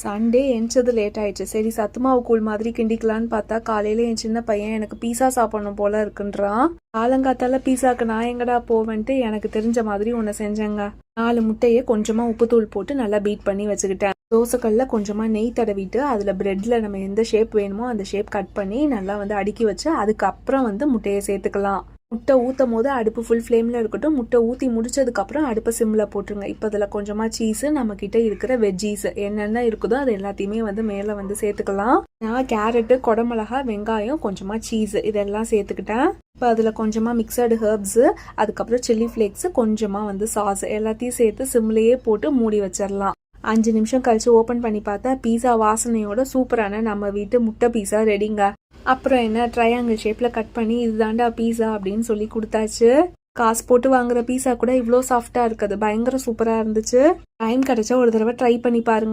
Sunday எந்திச்சது late ஆயிடுச்சு. சரி சத்துமாவு கூழ் மாதிரி கிண்டிக்கலான்னு பார்த்தா காலையில என் சின்ன பையன் எனக்கு பீஸா சாப்பிடணும் போல இருக்குன்றான். காலங்காத்தால பீஸாக்கு நான் எங்கடா போவேன்ட்டு எனக்கு தெரிஞ்ச மாதிரி ஒன்று செஞ்சேங்க. 4 முட்டையை கொஞ்சமா உப்புத்தூள் போட்டு நல்லா பீட் பண்ணி வச்சுக்கிட்டேன். தோசைக்கல்ல கொஞ்சமா நெய் தடவிட்டு அதுல பிரெட்ல நம்ம எந்த ஷேப் வேணுமோ அந்த ஷேப் கட் பண்ணி நல்லா அடுக்கி வச்சு அதுக்கப்புறம் முட்டையை சேர்த்துக்கலாம். முட்டை ஊற்றும் போது அடுப்பு ஃபுல் ஃப்ளேமில் இருக்கட்டும். முட்டை ஊற்றி முடிச்சதுக்கப்புறம் அடுப்பை சிம்மில் போட்டுருங்க. இப்போ அதில் கொஞ்சமாக சீஸு, நம்மக்கிட்ட இருக்கிற வெஜ்ஜீஸ் என்னென்ன இருக்குதோ அது எல்லாத்தையுமே மேலே சேர்த்துக்கலாம். நான் கேரட்டு, குடமிளகா, வெங்காயம், கொஞ்சமாக சீஸு இதெல்லாம் சேர்த்துக்கிட்டேன். இப்போ அதில் கொஞ்சமாக மிக்சடு ஹெர்ப்ஸு, அதுக்கப்புறம் சில்லி ஃப்ளேக்ஸு, கொஞ்சமாக சாஸ் எல்லாத்தையும் சேர்த்து சிம்லேயே போட்டு மூடி வச்சிடலாம். 5 நிமிஷம் கழிச்சு ஓப்பன் பண்ணி பார்த்தா பீஸா வாசனையோட சூப்பரான நம்ம வீட்டு முட்டை பீஸா ரெடிங்க. அப்புறம் என்ன, ட்ரையாங்கிள் ஷேப்பில் கட் பண்ணி இதுதாண்டா பீஸா அப்படின்னு சொல்லி கொடுத்தாச்சு. காசு போட்டு வாங்குற பீஸா கூட இவ்வளோ சாஃப்டாக இருக்குது. பயங்கர சூப்பராக இருந்துச்சு. டைம் கிடைச்சா ஒரு தடவை ட்ரை பண்ணி பாருங்க.